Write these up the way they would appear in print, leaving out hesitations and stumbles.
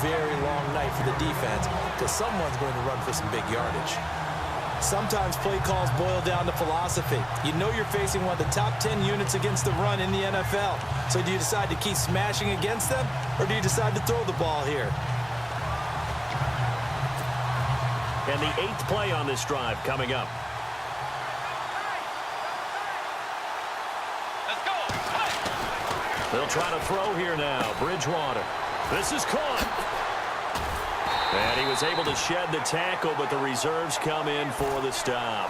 very long night for the defense because someone's going to run for some big yardage. Sometimes play calls boil down to philosophy. You know you're facing one of the top 10 units against the run in the NFL. So do you decide to keep smashing against them, or do you decide to throw the ball here? And the 8th play on this drive coming up. Let's go. They'll try to throw here now. Bridgewater. This is caught. And he was able to shed the tackle, but the reserves come in for the stop.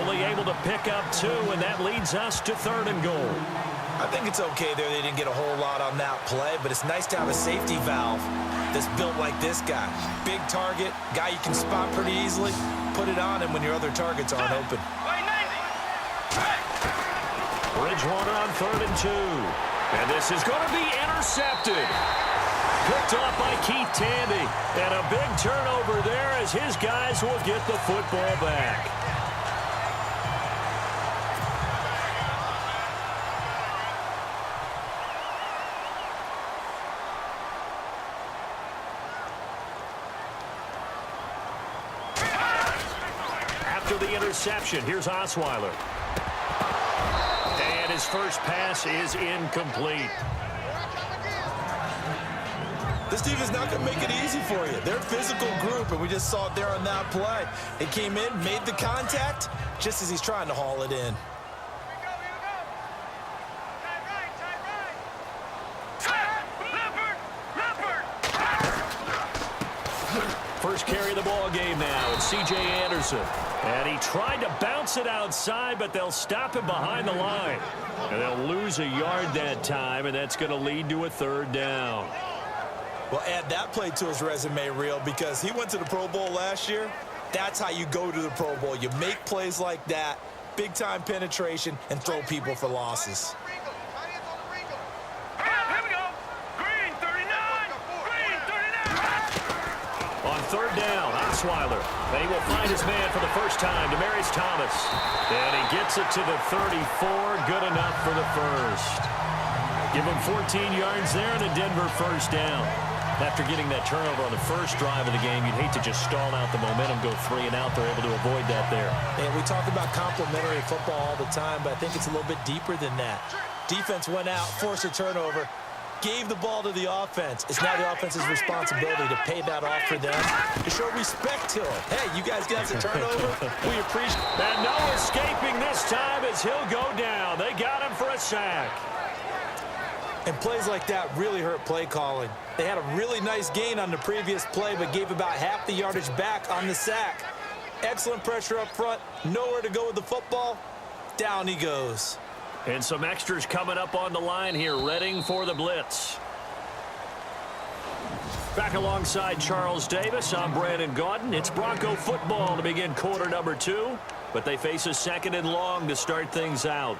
Only able to pick up 2, and that leads us to 3rd and goal. I think it's okay there. They didn't get a whole lot on that play, but it's nice to have a safety valve that's built like this guy. Big target, guy you can spot pretty easily. Put it on him when your other targets aren't open. Bridgewater on 3rd and 2. And this is going to be intercepted. Picked off by Keith Tandy. And a big turnover there as his guys will get the football back. After the interception, here's Osweiler. And his first pass is incomplete. This team is not going to make it easy for you. They're a physical group, and we just saw it there on that play. They came in, made the contact, just as he's trying to haul it in. First carry of the ball game now. It's C.J. Anderson. And he tried to bounce it outside, but they'll stop him behind the line. And they'll lose a yard that time, and that's going to lead to a 3rd down. Well, add that play to his resume reel because he went to the Pro Bowl last year. That's how you go to the Pro Bowl. You make plays like that, big-time penetration, and throw people for losses. On 3rd down, Osweiler. And he will find his man for the first time, Demaryius Thomas. And he gets it to the 34, good enough for the first. Give him 14 yards there and a Denver first down. After getting that turnover on the first drive of the game, you'd hate to just stall out the momentum, go 3 and out. They're able to avoid that there. And we talk about complementary football all the time, but I think it's a little bit deeper than that. Defense went out, forced a turnover, gave the ball to the offense. It's now the offense's responsibility to pay that off for them, to show respect to them. Hey, you guys got the turnover. We appreciate it. And no escaping this time as he'll go down. They got him for a sack. And plays like that really hurt play calling. They had a really nice gain on the previous play, but gave about half the yardage back on the sack. Excellent pressure up front. Nowhere to go with the football. Down he goes. And some extras coming up on the line here, readying for the blitz. Back alongside Charles Davis, I'm Brandon Gaudin. It's Bronco football to begin quarter number 2, but they face a 2nd and long to start things out.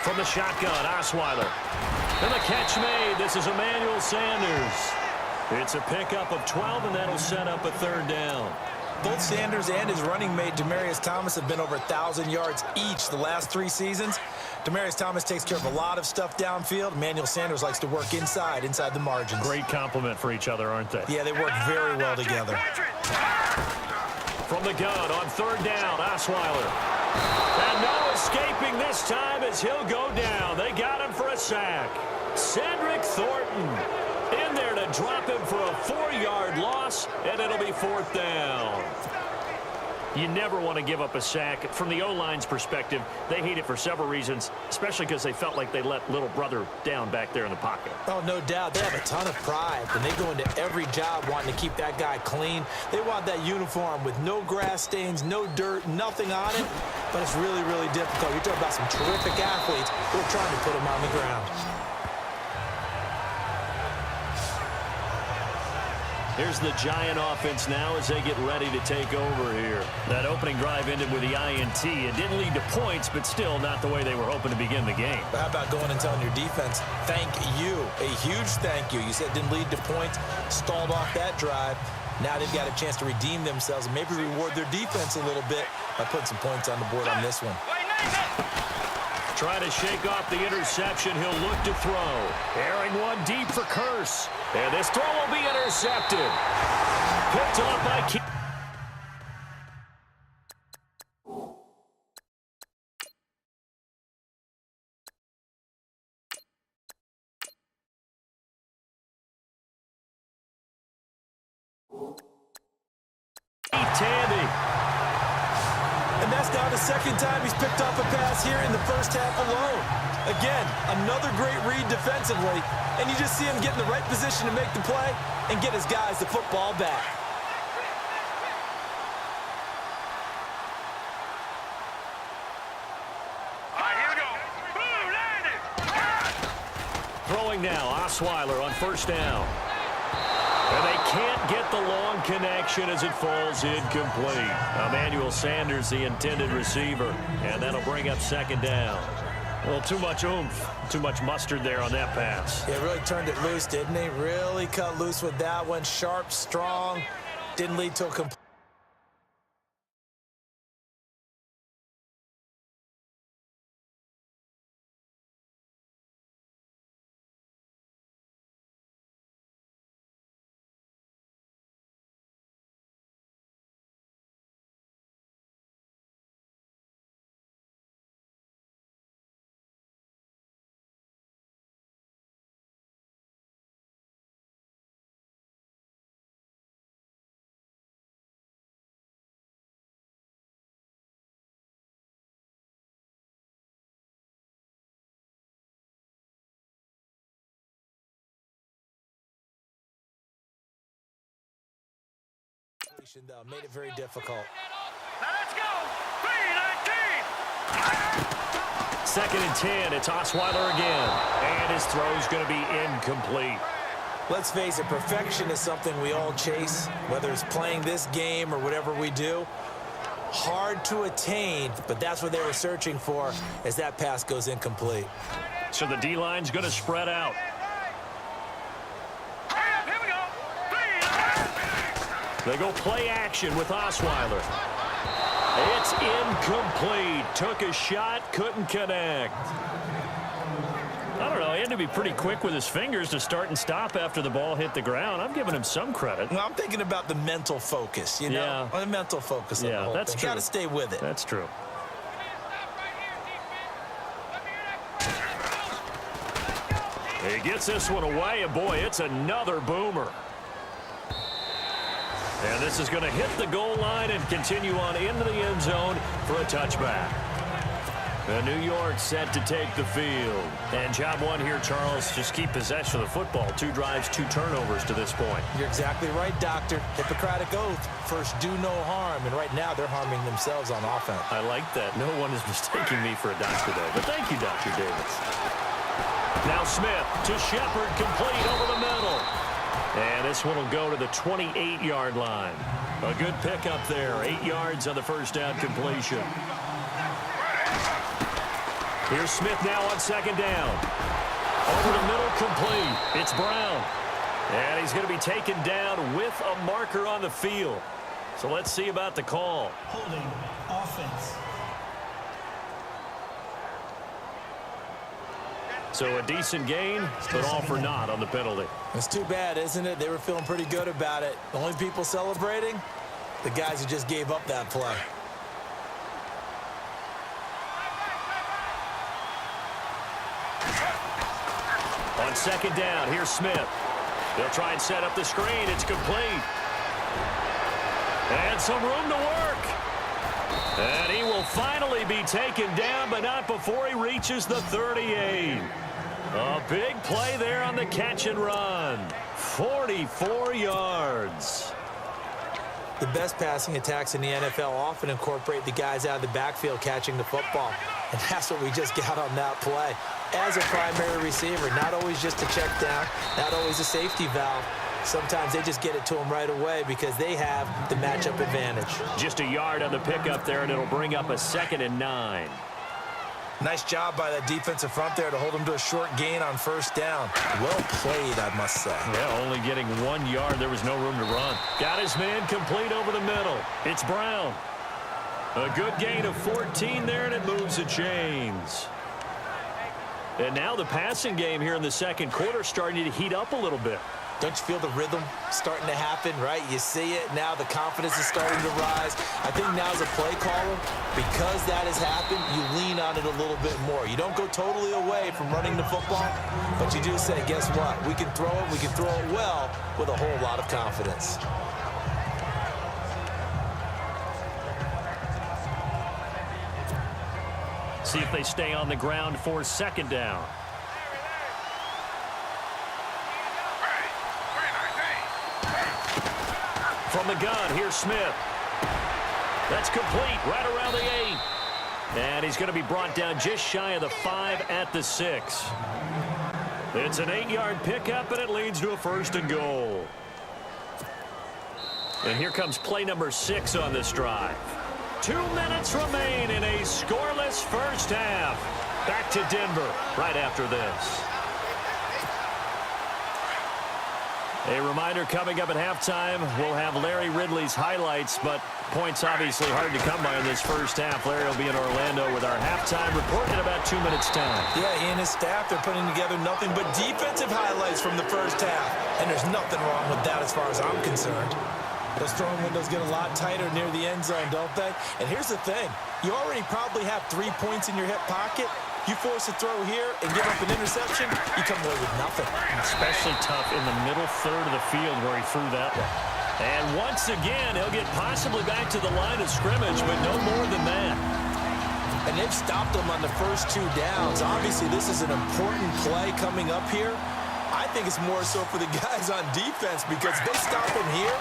From the shotgun, Osweiler. And the catch made. This is Emmanuel Sanders. It's a pickup of 12, and that'll set up a 3rd down. Both Sanders and his running mate, Demaryius Thomas, have been over 1,000 yards each the last 3 seasons. Demaryius Thomas takes care of a lot of stuff downfield. Emmanuel Sanders likes to work inside the margins. Great compliment for each other, aren't they? Yeah, they work very well together. From the gun on 3rd down, Osweiler. And no escaping this time as he'll go down. They got him for a sack. Cedric Thornton in there to drop him for a 4-yard loss, and it'll be 4th down. You never want to give up a sack. From the O-line's perspective, they hate it for several reasons, especially because they felt like they let little brother down back there in the pocket. Oh, no doubt. They have a ton of pride, and they go into every job wanting to keep that guy clean. They want that uniform with no grass stains, no dirt, nothing on it, but it's really, really difficult. You're talking about some terrific athletes who are trying to put him on the ground. Here's the Giant offense now as they get ready to take over here. That opening drive ended with the INT. It didn't lead to points, but still not the way they were hoping to begin the game. But how about going and telling your defense, thank you, a huge thank you. You said it didn't lead to points, stalled off that drive. Now they've got a chance to redeem themselves and maybe reward their defense a little bit by putting some points on the board on this one. Trying to shake off the interception. He'll look to throw. Airing one deep for Curse. And this throw will be intercepted. Picked off by Keith. And that's now the second time he's picked off a pass here in the first half alone. Again, another great read defensively, and you just see him get in the right position to make the play and get his guys the football back. All right, here we go. Boom, landed. Throwing now, Osweiler on first down. And they can't get the long connection as it falls incomplete. Emmanuel Sanders, the intended receiver, and that'll bring up second down. Well, too much oomph, too much mustard there on that pass. Yeah, really turned it loose, didn't he? Really cut loose with that one. Sharp, strong, didn't lead to a complete. Though, made it very difficult. Now let's go. 3-19. Second and 10, it's Osweiler again. And his throw's going to be incomplete. Let's face it, perfection is something we all chase, whether it's playing this game or whatever we do. Hard to attain, but that's what they were searching for as that pass goes incomplete. So the D-line's going to spread out. Here we go. They go play action with Osweiler. It's incomplete. Took a shot, couldn't connect. I don't know. He had to be pretty quick with his fingers to start and stop after the ball hit the ground. I'm giving him some credit. Well, I'm thinking about the mental focus, you know? Yeah. The mental focus of the whole that's thing. true. Got to stay with it. That's true. He gets this one away, and boy, it's another boomer. And this is going to hit the goal line and continue on into the end zone for a touchback. And New York set to take the field. And job one here, Charles, just keep possession of the football. 2 drives, 2 turnovers to this point. You're exactly right, Doctor. Hippocratic oath. First, do no harm. And right now, they're harming themselves on offense. I like that. No one is mistaking me for a doctor there. But thank you, Dr. Davis. Now Smith to Shepard, complete over the middle. And this one will go to the 28-yard line. A good pickup there. 8 yards on the first down completion. Here's Smith now on second down. Over the middle, complete. It's Brown. And he's going to be taken down with a marker on the field. So let's see about the call. Holding offense. So a decent gain, but all for naught on the penalty. It's too bad, isn't it? They were feeling pretty good about it. The only people celebrating, the guys who just gave up that play. On second down, here's Smith. They'll try and set up the screen. It's complete. And some room to work. And he will finally be taken down, but not before he reaches the 38. A big play there on the catch and run. 44 yards. The best passing attacks in the NFL often incorporate the guys out of the backfield catching the football. And that's what we just got on that play. As a primary receiver, not always just a check down, not always a safety valve. Sometimes they just get it to them right away because they have the matchup advantage. Just a yard on the pickup there, and it'll bring up a 2nd and 9. Nice job by that defensive front there to hold him to a short gain on first down. Well played, I must say. Yeah, only getting 1 yard. There was no room to run. Got his man complete over the middle. It's Brown. A good gain of 14 there, and it moves the chains. And now the passing game here in the second quarter starting to heat up a little bit. Don't you feel the rhythm starting to happen, right? You see it. Now the confidence is starting to rise. I think now as a play caller, because that has happened, you lean on it a little bit more. You don't go totally away from running the football, but you do say, guess what? We can throw it. We can throw it well with a whole lot of confidence. See if they stay on the ground for second down. From the gun, here's Smith. That's complete right around the 8. And he's going to be brought down just shy of the 5 at the 6. It's an 8-yard pickup, and it leads to a 1st and goal. And here comes play number 6 on this drive. 2 minutes remain in a scoreless first half. Back to Denver right after this. A reminder coming up at halftime, we'll have Larry Ridley's highlights, but points obviously hard to come by in this first half. Larry will be in Orlando with our halftime report in about 2 minutes' time. Yeah, he and his staff, they're putting together nothing but defensive highlights from the first half, and there's nothing wrong with that as far as I'm concerned. Those throwing windows get a lot tighter near the end zone, don't they? And here's the thing. You already probably have 3 points in your hip pocket. You force a throw here and give up an interception, you come away with nothing. Especially tough in the middle third of the field where he threw that one. And once again, he'll get possibly back to the line of scrimmage, but no more than that. And they've stopped him on the first 2 downs. Obviously, this is an important play coming up here. I think it's more so for the guys on defense because if they stop him here,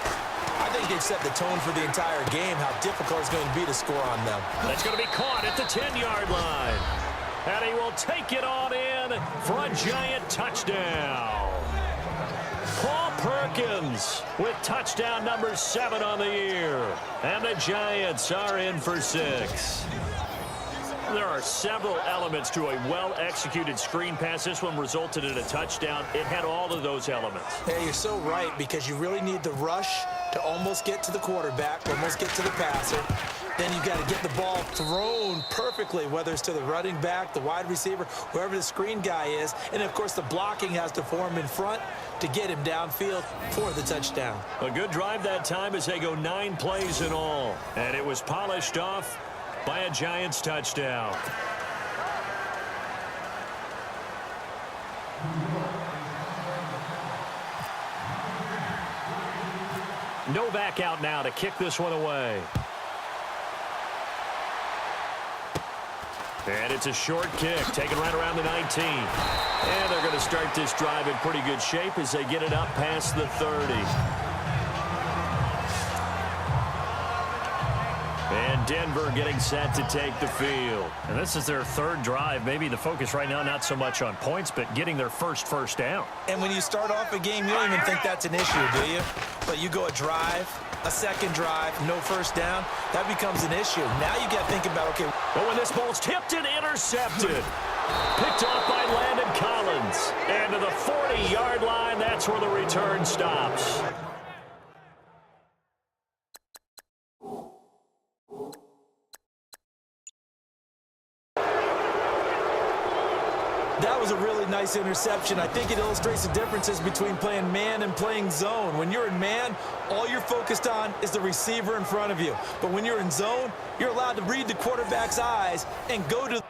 I think they've set the tone for the entire game, how difficult it's going to be to score on them. That's going to be caught at the 10-yard line. And he will take it on in for a giant touchdown. Paul Perkins with touchdown number 7 on the year. And the Giants are in for 6. There are several elements to a well-executed screen pass. This one resulted in a touchdown. It had all of those elements. Yeah, you're so right because you really need the rush to almost get to the quarterback, almost get to the passer. Then you've got to get the ball thrown perfectly, whether it's to the running back, the wide receiver, whoever the screen guy is. And, of course, the blocking has to form in front to get him downfield for the touchdown. A good drive that time as they go 9 plays in all. And it was polished off by a Giants touchdown. Novak out now to kick this one away. And it's a short kick, taken right around the 19. And they're going to start this drive in pretty good shape as they get it up past the 30. And Denver getting set to take the field. And this is their 3rd drive. Maybe the focus right now not so much on points, but getting their first down. And when you start off a game, you don't even think that's an issue, do you? But you go a drive, a second drive, no first down, that becomes an issue. Now you got to think about, okay. But when this ball's tipped and intercepted, picked off by Landon Collins. And to the 40-yard line, that's where the return stops. That was a really nice interception. I think it illustrates the differences between playing man and playing zone. When you're in man, all you're focused on is the receiver in front of you. But when you're in zone, you're allowed to read the quarterback's eyes and go to